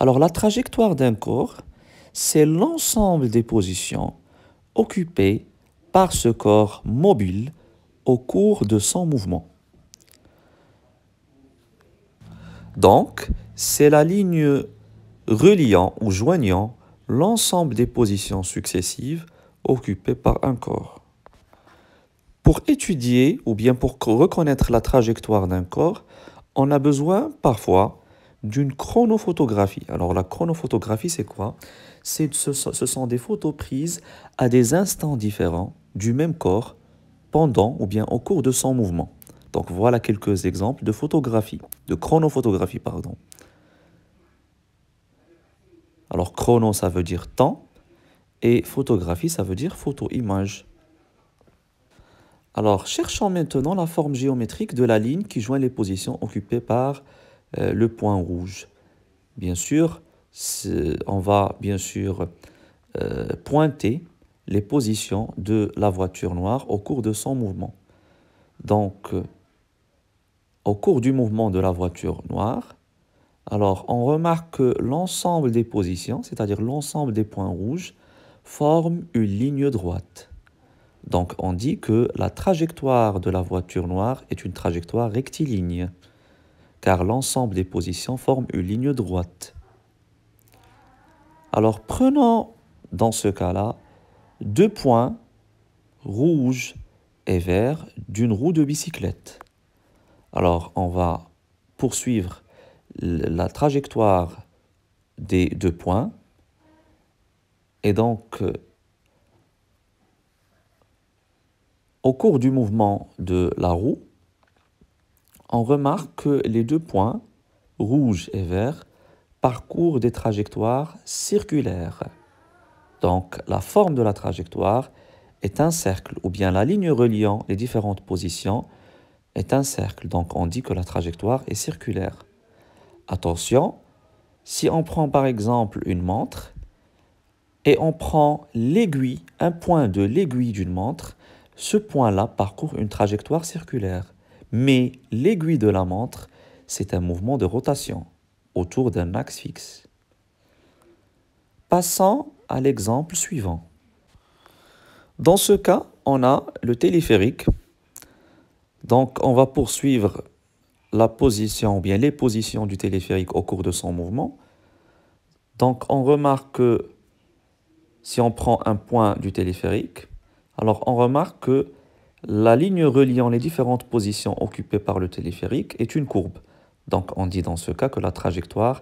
Alors, la trajectoire d'un corps, c'est l'ensemble des positions occupées par ce corps mobile au cours de son mouvement. Donc, c'est la ligne reliant ou joignant l'ensemble des positions successives occupées par un corps. Pour étudier ou bien pour reconnaître la trajectoire d'un corps, on a besoin parfois d'une chronophotographie. Alors la chronophotographie, c'est quoi? Ce sont des photos prises à des instants différents du même corps pendant ou bien au cours de son mouvement. Donc voilà quelques exemples de photographie, de chronophotographie, pardon. Alors chrono, ça veut dire temps, et photographie, ça veut dire photo-image. Alors, cherchons maintenant la forme géométrique de la ligne qui joint les positions occupées par le point rouge. Bien sûr, on va bien sûr pointer les positions de la voiture noire au cours de son mouvement. Donc, au cours du mouvement de la voiture noire, alors on remarque que l'ensemble des positions, c'est-à-dire l'ensemble des points rouges, forment une ligne droite. Donc on dit que la trajectoire de la voiture noire est une trajectoire rectiligne, car l'ensemble des positions forme une ligne droite. Alors prenons dans ce cas-là deux points rouge et vert d'une roue de bicyclette. Alors on va poursuivre la trajectoire des deux points et donc au cours du mouvement de la roue, on remarque que les deux points, rouge et vert, parcourent des trajectoires circulaires. Donc, la forme de la trajectoire est un cercle, ou bien la ligne reliant les différentes positions est un cercle. Donc, on dit que la trajectoire est circulaire. Attention, si on prend par exemple une montre et on prend l'aiguille, un point de l'aiguille d'une montre, ce point-là parcourt une trajectoire circulaire. Mais l'aiguille de la montre, c'est un mouvement de rotation autour d'un axe fixe. Passons à l'exemple suivant. Dans ce cas, on a le téléphérique. Donc, on va poursuivre la position, ou bien les positions du téléphérique au cours de son mouvement. Donc, on remarque que si on prend un point du téléphérique, alors on remarque que la ligne reliant les différentes positions occupées par le téléphérique est une courbe. Donc on dit dans ce cas que la trajectoire